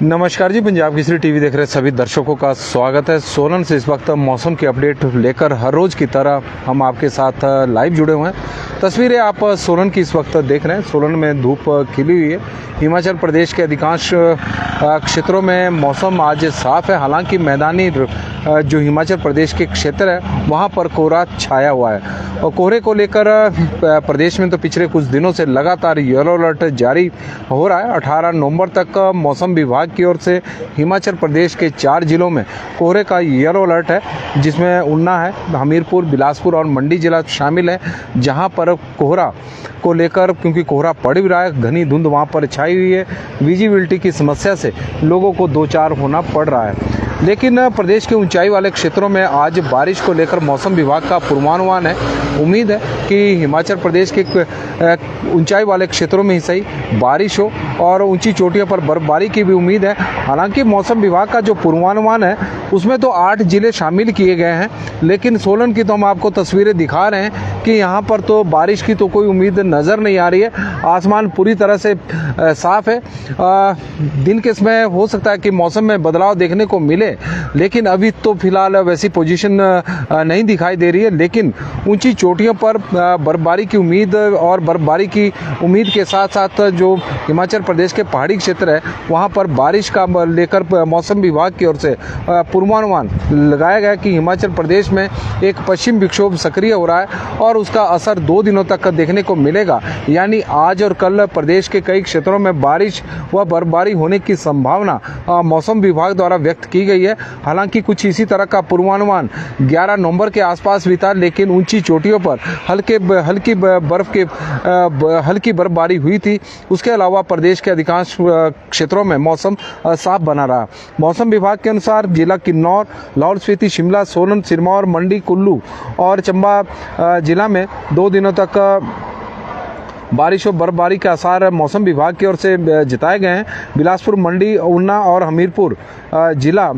नमस्कार जी, पंजाब केसरी टीवी देख रहे सभी दर्शकों का स्वागत है। सोलन से इस वक्त मौसम की अपडेट लेकर हर रोज़ की तरह हम आपके साथ लाइव जुड़े हुए हैं। तस्वीरें आप सोलन की इस वक्त देख रहे हैं। सोलन में धूप खिली हुई है। हिमाचल प्रदेश के अधिकांश क्षेत्रों में मौसम आज साफ है। हालांकि मैदानी जो हिमाचल प्रदेश के क्षेत्र है वहाँ पर कोहरा छाया हुआ है और कोहरे को लेकर प्रदेश में तो पिछले कुछ दिनों से लगातार येलो अलर्ट जारी हो रहा है। 18 नवंबर तक मौसम विभाग की ओर से हिमाचल प्रदेश के 4 जिलों में कोहरे का येलो अलर्ट है, जिसमें ऊना है, हमीरपुर, बिलासपुर और मंडी जिला शामिल है, जहां पर कोहरा को लेकर क्योंकि कोहरा पड़ भी रहा है, घनी धुंध वहां पर छाई हुई है, विजिबिलिटी की समस्या से लोगों को दो चार होना पड़ रहा है। लेकिन प्रदेश के ऊंचाई वाले क्षेत्रों में आज बारिश को लेकर मौसम विभाग का पूर्वानुमान है। उम्मीद है कि हिमाचल प्रदेश के ऊंचाई वाले क्षेत्रों में ही सही बारिश हो और ऊंची चोटियों पर बर्फबारी की भी उम्मीद है। हालांकि मौसम विभाग का जो पूर्वानुमान है उसमें तो 8 जिले शामिल किए गए हैं, लेकिन सोलन की तो हम आपको तस्वीरें दिखा रहे हैं कि यहाँ पर तो बारिश की तो कोई उम्मीद नज़र नहीं आ रही है। आसमान पूरी तरह से साफ है। दिन के समय हो सकता है कि मौसम में बदलाव देखने को मिले, लेकिन अभी तो फिलहाल वैसी पोजीशन नहीं दिखाई दे रही है। लेकिन ऊंची चोटियों पर बर्फबारी की उम्मीद और बर्फबारी की उम्मीद के साथ साथ जो हिमाचल प्रदेश के पहाड़ी क्षेत्र है वहां पर बारिश का लेकर मौसम विभाग की ओर से पूर्वानुमान लगाया गया कि हिमाचल प्रदेश में एक पश्चिम विक्षोभ सक्रिय हो रहा है और उसका असर 2 दिनों तक देखने को मिलेगा। यानी आज और कल प्रदेश के कई क्षेत्रों में बारिश व बर्फबारी होने की संभावना मौसम विभाग द्वारा व्यक्त की गई है। हालांकि कुछ इसी तरह का पूर्वानुमान 11 नवंबर के आसपास भी था, लेकिन ऊंची चोटियों पर हल्की बर्फबारी हुई थी। उसके अलावा प्रदेश के अधिकांश क्षेत्रों में मौसम साफ बना रहा। मौसम विभाग के अनुसार जिला किन्नौर, लाहौल स्पीति, शिमला, सोलन, सिरमौर, मंडी, कुल्लू और चंबा जिला में 2 दिनों तक बारिश और बर्फबारी के आसार मौसम विभाग की ओर से जताए गए हैं। बिलासपुर, मंडी, ऊना और हमीरपुर जिला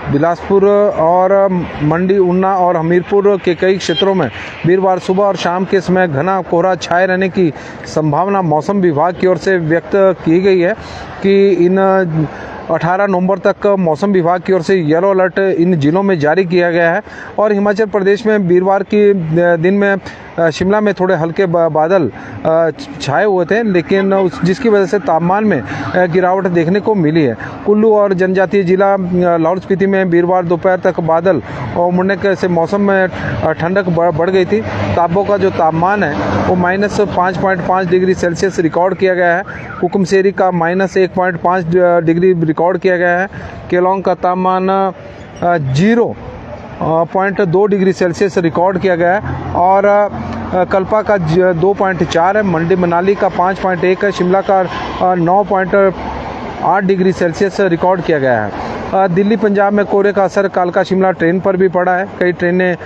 बिलासपुर और मंडी, ऊना और हमीरपुर के कई क्षेत्रों में वीरवार सुबह और शाम के समय घना कोहरा छाए रहने की संभावना मौसम विभाग की ओर से व्यक्त की गई है कि इन 18 नवंबर तक मौसम विभाग की ओर से येलो अलर्ट इन जिलों में जारी किया गया है। और हिमाचल प्रदेश में वीरवार के दिन में शिमला में थोड़े हल्के बादल छाए हुए थे, लेकिन जिसकी वजह से तापमान में गिरावट देखने को मिली है। कुल्लू और जनजातीय जिला लाहौल स्पीति में वीरवार दोपहर तक बादल और मुड़ने से मौसम में ठंडक बढ़ गई थी। ताबो का जो तापमान है वो -5.5 डिग्री सेल्सियस रिकॉर्ड किया गया है। हुकुमशेरी का -1.5 डिग्री रिकॉर्ड किया गया है। केलोंग का तापमान 0.2 डिग्री सेल्सियस रिकॉर्ड किया गया है और कल्पा का 2.4 है। मंडी मनाली का 5.1 है। शिमला का 9.8 डिग्री सेल्सियस रिकॉर्ड किया गया है। दिल्ली पंजाब में कोहरे का असर कालका शिमला ट्रेन पर भी पड़ा है। कई ट्रेनें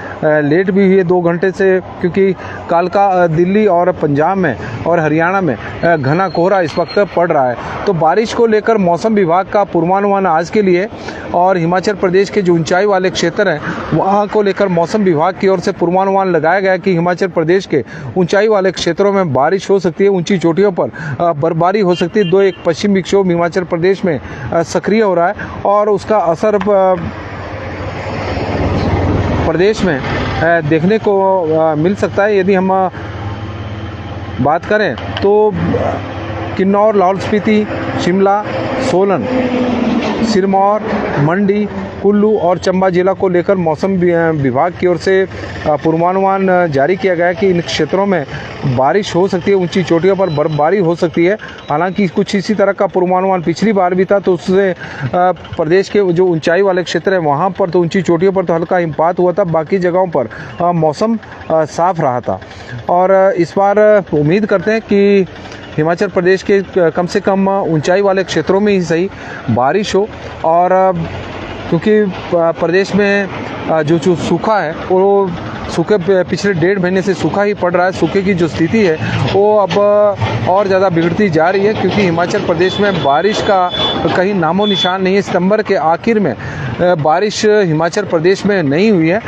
लेट भी हुई है 2 घंटे से, क्योंकि कालका दिल्ली और पंजाब में और हरियाणा में घना कोहरा इस वक्त पड़ रहा है। तो बारिश को लेकर मौसम विभाग का पूर्वानुमान आज के लिए और हिमाचल प्रदेश के जो ऊंचाई वाले क्षेत्र हैं वहाँ को लेकर मौसम विभाग की ओर से पूर्वानुमान लगाया गया कि हिमाचल प्रदेश के ऊंचाई वाले क्षेत्रों में बारिश हो सकती है, ऊंची चोटियों पर बर्फबारी हो सकती है। एक पश्चिम विक्षोभ हिमाचल प्रदेश में सक्रिय हो रहा है और उसका असर प्रदेश में देखने को मिल सकता है। यदि हम बात करें तो किन्नौर, लाहौल स्पीति, शिमला, सोलन, सिरमौर, मंडी, कुल्लू और चंबा जिला को लेकर मौसम विभाग की ओर से पूर्वानुमान जारी किया गया है कि इन क्षेत्रों में बारिश हो सकती है, ऊंची चोटियों पर बर्फबारी हो सकती है। हालांकि कुछ इसी तरह का पूर्वानुमान पिछली बार भी था, तो उससे प्रदेश के जो ऊंचाई वाले क्षेत्र हैं वहाँ पर तो ऊंची चोटियों पर तो हल्का हिमपात हुआ था, बाकी जगहों पर मौसम साफ रहा था। और इस बार उम्मीद करते हैं कि हिमाचल प्रदेश के कम से कम ऊंचाई वाले क्षेत्रों में ही सही बारिश हो। और क्योंकि प्रदेश में जो सूखा है वो सूखे पिछले 1.5 महीने से सूखा ही पड़ रहा है। सूखे की जो स्थिति है वो अब और ज़्यादा बिगड़ती जा रही है, क्योंकि हिमाचल प्रदेश में बारिश का कहीं नामो निशान नहीं है। सितंबर के आखिर में बारिश हिमाचल प्रदेश में नहीं हुई है।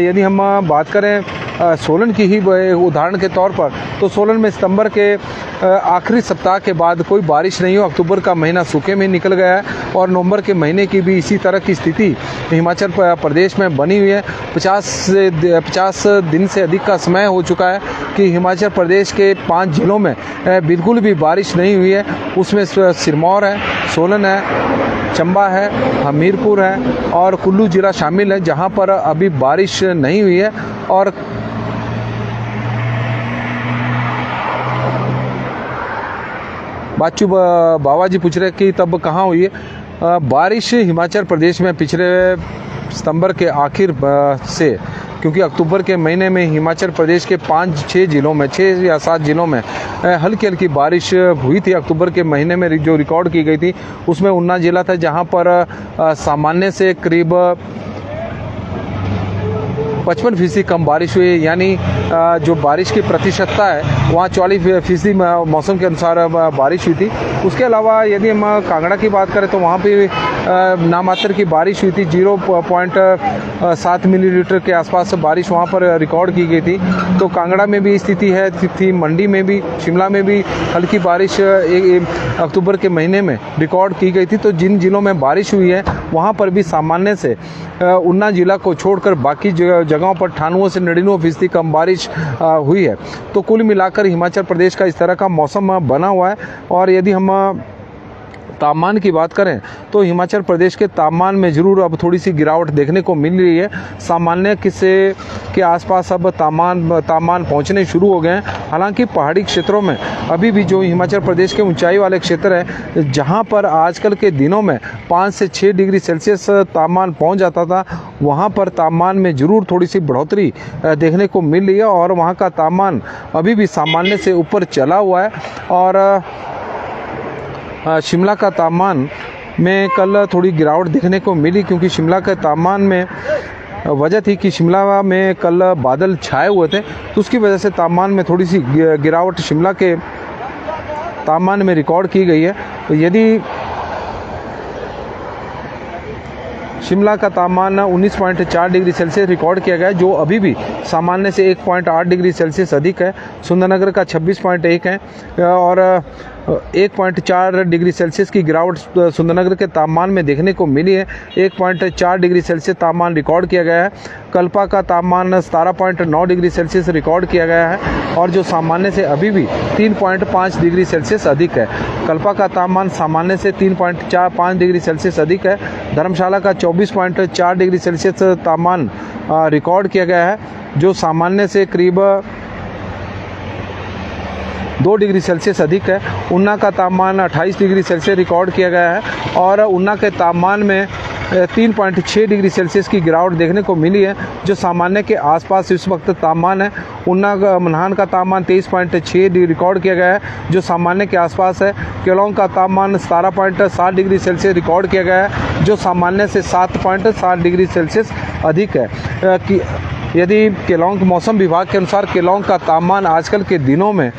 यदि हम बात करें सोलन की ही उदाहरण के तौर पर, तो सोलन में सितंबर के आखिरी सप्ताह के बाद कोई बारिश नहीं हो, अक्टूबर का महीना सूखे में निकल गया है और नवंबर के महीने की भी इसी तरह की स्थिति हिमाचल प्रदेश में बनी हुई है। 50 दिन से अधिक का समय हो चुका है कि हिमाचल प्रदेश के 5 जिलों में बिल्कुल भी बारिश नहीं हुई है। उसमें सिरमौर है, सोलन है, चंबा है, हमीरपुर है और कुल्लू ज़िला शामिल है, जहां पर अभी बारिश नहीं हुई है। और बाचू बाबा जी पूछ रहे कि तब कहाँ हुई है बारिश हिमाचल प्रदेश में पिछले सितंबर के आखिर से, क्योंकि अक्टूबर के महीने में हिमाचल प्रदेश के 5-6 जिलों में, 6 या 7 जिलों में हल्की हल्की बारिश हुई थी। अक्टूबर के महीने में जो रिकॉर्ड की गई थी उसमें ऊना जिला था, जहां पर सामान्य से करीब 55% कम बारिश हुई, यानी जो बारिश की प्रतिशतता है वहाँ 44% मौसम के अनुसार बारिश हुई थी। उसके अलावा यदि हम कांगड़ा की बात करें तो वहाँ पे नामात्र की बारिश हुई थी, 0.7 मिलीलीटर के आसपास बारिश वहाँ पर रिकॉर्ड की गई थी। तो कांगड़ा में भी स्थिति है थी, मंडी में भी, शिमला में भी हल्की बारिश अक्टूबर के महीने में रिकॉर्ड की गई थी। तो जिन जिलों में बारिश हुई है वहाँ पर भी सामान्य से ऊना जिला को छोड़कर बाकी जगहों पर 98 से 99% कम बारिश हुई है। तो कुल मिलाकर हिमाचल प्रदेश का इस तरह का मौसम बना हुआ है। और यदि हम तापमान की बात करें तो हिमाचल प्रदेश के तापमान में ज़रूर अब थोड़ी सी गिरावट देखने को मिल रही है। सामान्य के आसपास अब तापमान पहुंचने शुरू हो गए हैं। हालांकि पहाड़ी क्षेत्रों में अभी भी जो हिमाचल प्रदेश के ऊंचाई वाले क्षेत्र है, जहां पर आजकल के दिनों में 5 से 6 डिग्री सेल्सियस तापमान पहुंच जाता था, वहां पर तापमान में ज़रूर थोड़ी सी बढ़ोतरी देखने को मिल रही है और वहाँ का तापमान अभी भी सामान्य से ऊपर चला हुआ है। और शिमला का तापमान में कल थोड़ी गिरावट देखने को मिली, क्योंकि शिमला के तापमान में वजह थी कि शिमला में कल बादल छाए हुए थे, तो उसकी वजह से तापमान में थोड़ी सी गिरावट शिमला के तापमान में रिकॉर्ड की गई है। तो यदि शिमला का तापमान 19.4 डिग्री सेल्सियस रिकॉर्ड किया गया है, जो अभी भी सामान्य से 1.8 डिग्री सेल्सियस अधिक है। सुंदरनगर का 26.1 है और 1.4 डिग्री सेल्सियस की गिरावट सुंदरनगर के तापमान में देखने को मिली है। 1.4 डिग्री सेल्सियस तापमान रिकॉर्ड किया गया है। कल्पा का तापमान 17.9 डिग्री सेल्सियस रिकॉर्ड किया गया है और जो सामान्य से अभी भी 3.5 डिग्री सेल्सियस अधिक है। कल्पा का तापमान सामान्य से 3.5 डिग्री सेल्सियस अधिक है। धर्मशाला का 24.4 डिग्री सेल्सियस तापमान रिकॉर्ड किया गया है, जो सामान्य से करीब 2 डिग्री सेल्सियस अधिक है। ऊना का तापमान 28 डिग्री सेल्सियस रिकॉर्ड किया गया है और ऊना के तापमान में 3.6 डिग्री सेल्सियस की गिरावट देखने को मिली है, जो सामान्य के आसपास इस वक्त तापमान है। ऊना मनाहन का तापमान 23.6 रिकॉर्ड किया गया है, जो सामान्य के आसपास है। केलोंग का तापमान 17.7 डिग्री सेल्सियस रिकॉर्ड किया गया है, जो सामान्य से 7.7 डिग्री सेल्सियस अधिक है। यदि केलोंग मौसम विभाग के अनुसार केलोंग का तापमान आजकल के दिनों में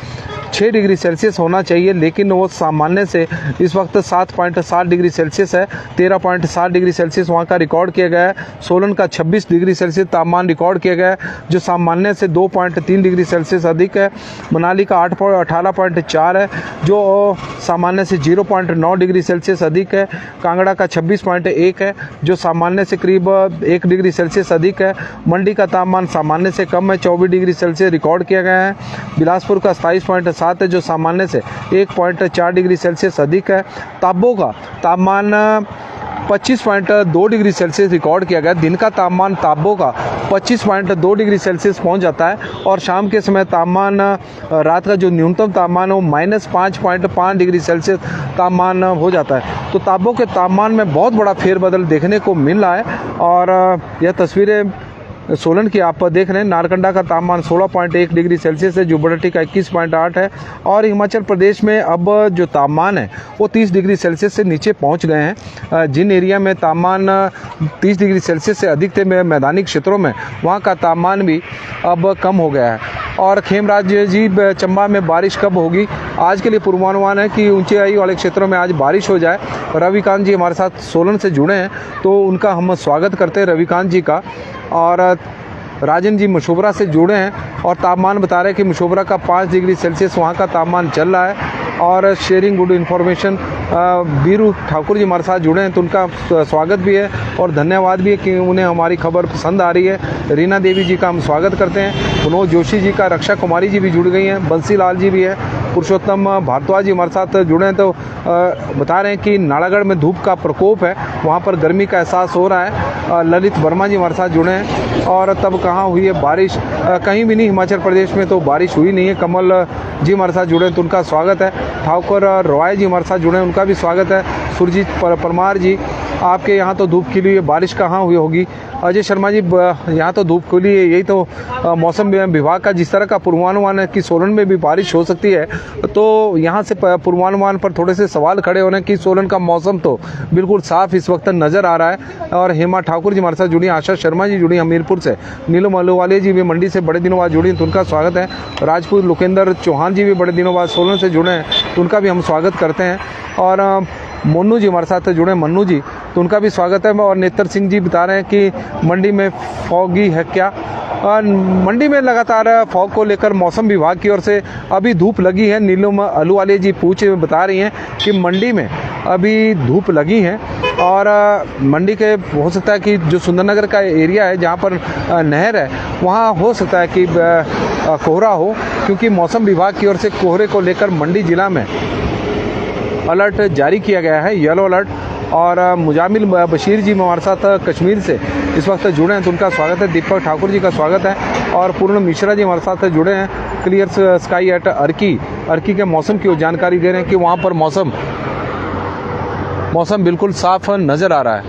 6 डिग्री सेल्सियस होना चाहिए, लेकिन वो सामान्य से इस वक्त 7.7 डिग्री सेल्सियस है। 13.7 डिग्री सेल्सियस वहाँ का रिकॉर्ड किया गया है। सोलन का 26 डिग्री सेल्सियस तापमान रिकॉर्ड किया गया है, जो सामान्य से 2.3 डिग्री सेल्सियस अधिक है। मनाली का 18.4 है, जो सामान्य से 0.9 डिग्री सेल्सियस अधिक है। कांगड़ा का 26.1 है, जो सामान्य से करीब 1 डिग्री सेल्सियस अधिक है। मंडी का तापमान सामान्य से कम है, 24 डिग्री सेल्सियस रिकॉर्ड किया गया है। बिलासपुर का 27.7 है, जो सामान्य से 1.4 डिग्री सेल्सियस अधिक है। ताबो का तापमान 25.2 डिग्री सेल्सियस रिकॉर्ड किया गया। दिन का तापमान ताबो का 25.2 डिग्री सेल्सियस पहुंच जाता है और शाम के समय तापमान रात का जो न्यूनतम तापमान है वो -5.5 डिग्री सेल्सियस तापमान हो जाता है। तो ताबो के तापमान में बहुत बड़ा फेरबदल देखने को मिल रहा है और यह तस्वीरें सोलन की आप देख रहे हैं। नारकंडा का तापमान 16.1 डिग्री सेल्सियस है, जुब्बड़हट्टी का 21.8 है और हिमाचल प्रदेश में अब जो तापमान है वो 30 डिग्री सेल्सियस से नीचे पहुंच गए हैं। जिन एरिया में तापमान 30 डिग्री सेल्सियस से अधिक थे मैदानी क्षेत्रों में, वहां का तापमान भी अब कम हो गया है। और खेमराज जी, चंबा में बारिश कब होगी? आज के लिए पूर्वानुमान है कि ऊंचाई वाले क्षेत्रों में आज बारिश हो जाए। रविकांत जी हमारे साथ सोलन से जुड़े हैं, तो उनका हम स्वागत करते हैं रविकांत जी का। और राजन जी मशोबरा से जुड़े हैं और तापमान बता रहे हैं कि मशोबरा का 5 डिग्री सेल्सियस वहाँ का तापमान चल रहा है। और sharing good information Biru Thakur ji हमारे साथ जुड़े हैं, तो उनका स्वागत भी है और धन्यवाद भी है कि उन्हें हमारी खबर पसंद आ रही है। रीना देवी जी का हम स्वागत करते हैं। मनोज जोशी जी का, रक्षा कुमारी जी भी जुड़ गई हैं, बंसी लाल जी भी है, पुरुषोत्तम भारद्वाज जी हमारे साथ जुड़े हैं। तो बता रहे हैं कि नालागढ़ में धूप का प्रकोप है, वहाँ पर गर्मी का एहसास हो रहा है। ललित वर्मा जी हमारे साथ जुड़े हैं। और तब कहाँ हुई है बारिश? कहीं भी नहीं, हिमाचल प्रदेश में तो बारिश हुई नहीं है। कमल जी हमारे साथ जुड़े हैं, तो उनका स्वागत है। ठाकुर रॉय जी हमारे साथ जुड़े हैं, उनका भी स्वागत है। सुरजीत परमार जी, आपके यहाँ तो धूप खिली हुई है, बारिश कहाँ हुई होगी? अजय शर्मा जी, यहाँ तो धूप खुली है। यही तो मौसम विभाग का जिस तरह का पूर्वानुमान है कि सोलन में भी बारिश हो सकती है, तो यहाँ से पूर्वानुमान पर थोड़े से सवाल खड़े होने कि सोलन का मौसम तो बिल्कुल साफ इस वक्त नज़र आ रहा है। और हेमा ठाकुर जी हमारे साथ जुड़ी, आशा शर्मा जी जुड़ी हमीरपुर से, नीलम अहलूवालिया जी भी मंडी से बड़े दिनों बाद जुड़ी, तो उनका स्वागत है। राजपूत लोकेंद्र चौहान जी भी बड़े दिनों बाद सोलन से जुड़े हैं, तो उनका भी हम स्वागत करते हैं। और मोनू जी हमारे साथ जुड़े हैं, मन्नू जी, तो उनका भी स्वागत है। और नेत्र सिंह जी बता रहे हैं कि मंडी में फॉगी है क्या? मंडी में लगातार फॉग को लेकर मौसम विभाग की ओर से अभी धूप लगी है। नीलम अहलूवालिया जी बता रही हैं कि मंडी में अभी धूप लगी है। और मंडी के हो सकता है कि जो सुंदरनगर का एरिया है जहाँ पर नहर है, वहाँ हो सकता है कि कोहरा हो, क्योंकि मौसम विभाग की ओर से कोहरे को लेकर मंडी जिला में अलर्ट जारी किया गया है, येलो अलर्ट। और मुजामिल बशीर जी हमारे साथ कश्मीर से इस वक्त जुड़े हैं, तो उनका स्वागत है। दीपक ठाकुर जी का स्वागत है। और पूर्ण मिश्रा जी हमारे साथ जुड़े हैं, क्लियर स्काई एट अर्की के मौसम की जानकारी दे रहे हैं कि वहाँ पर मौसम बिल्कुल साफ नज़र आ रहा है।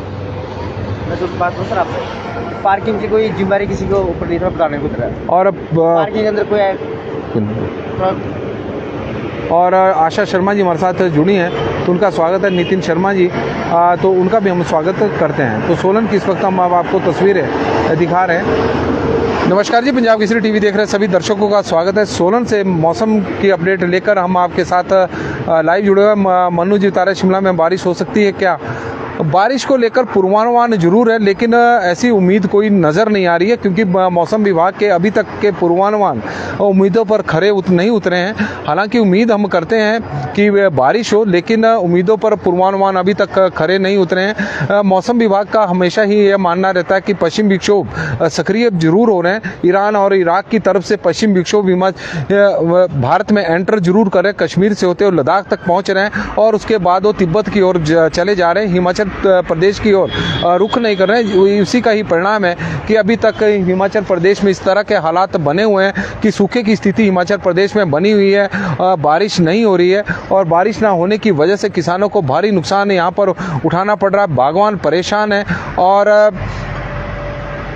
मैं तो बात करूँ सर आपसे, पार्किंग की कोई जिम्मेदारी किसी को ऊपर नहीं बताने को तरह, और पार्किंग के अंदर कोई और आशा शर्मा जी हमारे साथ जुड़ी हैं, तो उनका स्वागत है। नितिन शर्मा जी, तो उनका भी हम स्वागत करते हैं। तो सोलन की इस वक्त हम आपको तस्वीरें दिखा रहे हैं। नमस्कार जी, पंजाब केसरी टीवी देख रहे सभी दर्शकों का स्वागत है। सोलन से मौसम की अपडेट लेकर हम आपके साथ लाइव जुड़े हुए हैं। मन्नू जी बता रहे शिमला में बारिश हो सकती है क्या? बारिश को लेकर पूर्वानुमान जरूर है, लेकिन ऐसी उम्मीद कोई नज़र नहीं आ रही है, क्योंकि मौसम विभाग के अभी तक के पूर्वानुमान उम्मीदों पर खरे नहीं उतरे हैं। हालांकि उम्मीद हम करते हैं कि बारिश हो, लेकिन उम्मीदों पर पूर्वानुमान अभी तक खरे नहीं उतरे हैं। मौसम विभाग का हमेशा ही यह मानना रहता है कि पश्चिम विक्षोभ सक्रिय जरूर हो रहे हैं। ईरान और इराक की तरफ से पश्चिम विक्षोभ भारत में एंटर जरूर कर रहे हैं, कश्मीर से होते हुए लद्दाख तक पहुँच रहे हैं, और उसके बाद वो तिब्बत की ओर चले जा रहे हैं, हिमाचल प्रदेश की ओर रुख नहीं कर रहे हैं। इसी का ही परिणाम है कि अभी तक हिमाचल प्रदेश में इस तरह के हालात बने हुए हैं कि सूखे की स्थिति हिमाचल प्रदेश में बनी हुई है। बारिश नहीं हो रही है, और बारिश ना होने की वजह से किसानों को भारी नुकसान यहाँ पर उठाना पड़ रहा है। बागवान परेशान है और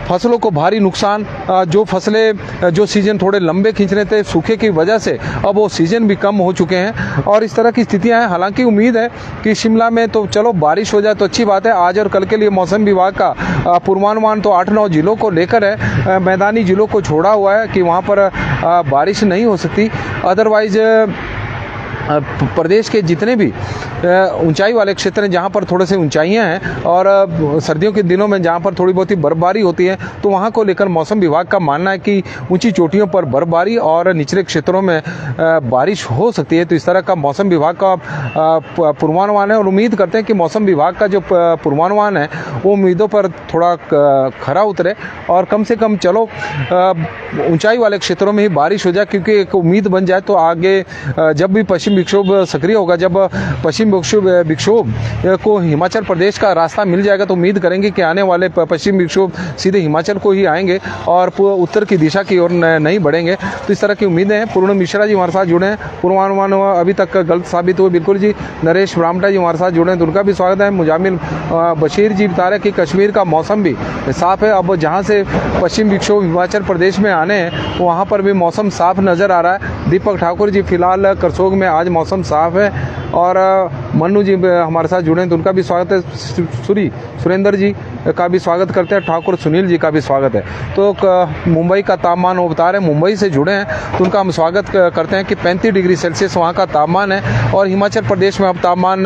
फसलों को भारी नुकसान। जो फसलें जो सीजन थोड़े लंबे खींच रहे थे सूखे की वजह से, अब वो सीजन भी कम हो चुके हैं, और इस तरह की स्थितियां हैं। हालांकि उम्मीद है कि शिमला में तो चलो बारिश हो जाए तो अच्छी बात है। आज और कल के लिए मौसम विभाग का पूर्वानुमान तो 8-9 जिलों को लेकर है, मैदानी जिलों को छोड़ा हुआ है कि वहाँ पर बारिश नहीं हो सकती। अदरवाइज प्रदेश के जितने भी ऊंचाई वाले क्षेत्र हैं, जहाँ पर थोड़े से ऊंचाइयाँ हैं और सर्दियों के दिनों में जहाँ पर थोड़ी बहुत ही बर्फबारी होती है, तो वहाँ को लेकर मौसम विभाग का मानना है कि ऊंची चोटियों पर बर्फबारी और निचले क्षेत्रों में बारिश हो सकती है। तो इस तरह का मौसम विभाग का पूर्वानुमान है, और उम्मीद करते हैं कि मौसम विभाग का जो पूर्वानुमान है वो उम्मीदों पर थोड़ा खरा उतरे, और कम से कम चलो ऊंचाई वाले क्षेत्रों में ही बारिश हो जाए, क्योंकि एक उम्मीद बन जाए तो आगे जब भी पश्चिम विक्षोभ सक्रिय होगा, जब पश्चिम विक्षोभ को हिमाचल प्रदेश का रास्ता मिल जाएगा, तो उम्मीद करेंगे कि आने वाले पश्चिम विक्षोभ सीधे हिमाचल को ही आएंगे और उत्तर की दिशा की ओर नहीं बढ़ेंगे। तो इस तरह की उम्मीदें हैं। पूर्ण मिश्रा जी हमारे साथ जुड़े हैं, पूर्वानुमान अभी तक गलत साबित हुए बिल्कुल जी। नरेश ब्राह्मटा जी हमारे साथ जुड़े हैं, तो उनका भी स्वागत है। मुजामिल बशीर जी बता रहे हैं कि कश्मीर का मौसम भी साफ है। अब जहाँ से पश्चिम विक्षोभ हिमाचल प्रदेश में आने हैं वहाँ पर भी मौसम साफ नज़र आ रहा है। दीपक ठाकुर जी फिलहाल करसोग में आज मौसम साफ है, और मन्नू जी हमारे साथ जुड़े हैं, तो उनका भी स्वागत है। सुरेंद्र जी का भी स्वागत करते हैं, ठाकुर सुनील जी का भी स्वागत है। तो मुंबई का तापमान वो बता रहे हैं, मुंबई से जुड़े हैं, तो उनका हम स्वागत करते हैं कि 35 डिग्री सेल्सियस वहाँ का तापमान है। और हिमाचल प्रदेश में अब तापमान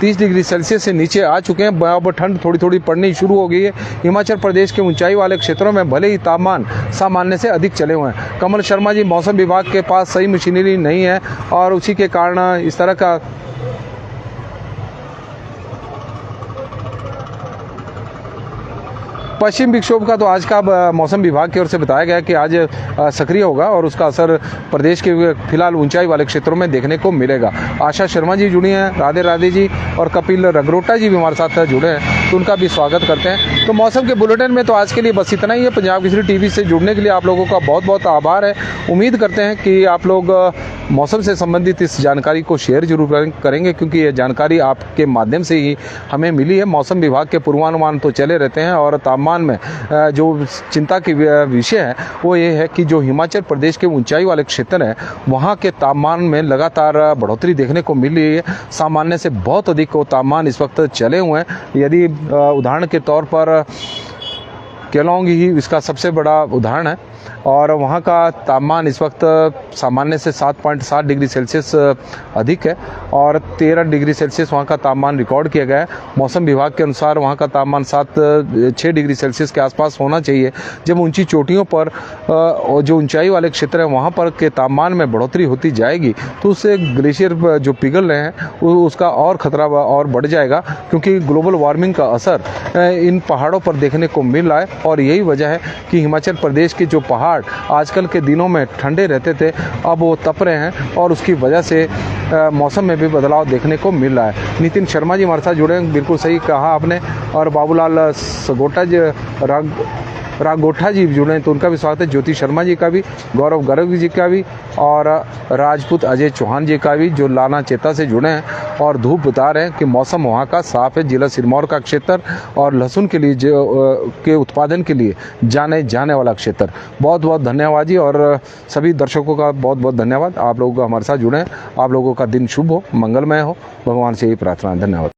30 डिग्री सेल्सियस से नीचे आ चुके हैं। अब ठंड थोड़ी थोड़ी पड़नी शुरू हो गई है। हिमाचल प्रदेश के ऊंचाई वाले क्षेत्रों में भले ही तापमान सामान्य से अधिक चले हुए हैं। कमल शर्मा जी, मौसम विभाग के पास सही मशीनरी नहीं है और उसी के कारण इस तरह का पश्चिम विक्षोभ का तो आज का मौसम विभाग की ओर से बताया गया कि आज सक्रिय होगा और उसका असर प्रदेश के फिलहाल ऊंचाई वाले क्षेत्रों में देखने को मिलेगा। आशा शर्मा जी जुड़ी हैं, राधे राधे जी, और कपिल रगरोटा जी भी हमारे साथ जुड़े हैं, तो उनका भी स्वागत करते हैं। तो मौसम के बुलेटिन में तो आज के लिए बस इतना ही है। पंजाब केसरी टीवी से जुड़ने के लिए आप लोगों का बहुत बहुत आभार है। उम्मीद करते हैं कि आप लोग मौसम से संबंधित इस जानकारी को शेयर जरूर करेंगे, क्योंकि ये जानकारी आपके माध्यम से ही हमें मिली है। मौसम विभाग के पूर्वानुमान तो चले रहते हैं और तापमान में जो चिंता की विषय है वो ये है कि जो हिमाचल प्रदेश के ऊंचाई वाले क्षेत्र हैं वहाँ के तापमान में लगातार बढ़ोतरी देखने को मिल रही है। सामान्य से बहुत अधिक वो तापमान इस वक्त चले हुए हैं। यदि उदाहरण के तौर पर केलोंग ही इसका सबसे बड़ा उदाहरण है और वहाँ का तापमान इस वक्त सामान्य से 7.7 डिग्री सेल्सियस अधिक है और 13 डिग्री सेल्सियस वहाँ का तापमान रिकॉर्ड किया गया है। मौसम विभाग के अनुसार वहाँ का तापमान 6 डिग्री सेल्सियस के आसपास होना चाहिए। जब ऊंची चोटियों पर जो ऊंचाई वाले क्षेत्र हैं वहाँ पर के तापमान में बढ़ोतरी होती जाएगी तो उससे ग्लेशियर जो पिघल रहे हैं उसका और खतरा और बढ़ जाएगा, क्योंकि ग्लोबल वार्मिंग का असर इन पहाड़ों पर देखने को मिल रहा है। और यही वजह है कि हिमाचल प्रदेश के जो पहाड़ आजकल के दिनों में ठंडे रहते थे अब वो तप रहे हैं और उसकी वजह से मौसम में भी बदलाव देखने को मिल रहा है। नितिन शर्मा जी हमारे साथ जुड़े हैं, बिल्कुल सही कहा आपने। और बाबूलाल सगोटा जी, रागोठा जी जुड़े हैं, तो उनका भी स्वागत है। ज्योति शर्मा जी का भी, गौरव गर्ग जी का भी और राजपूत अजय चौहान जी का भी, जो लाना चेता से जुड़े हैं और धूप बता रहे हैं कि मौसम वहाँ का साफ है। जिला सिरमौर का क्षेत्र और लहसुन के लिए के उत्पादन के लिए जाने जाने वाला क्षेत्र। बहुत बहुत धन्यवाद जी, और सभी दर्शकों का बहुत बहुत धन्यवाद। आप लोगों का हमारे साथ जुड़े हैं। आप लोगों का दिन शुभ हो, मंगलमय हो, भगवान से यही प्रार्थना है। धन्यवाद।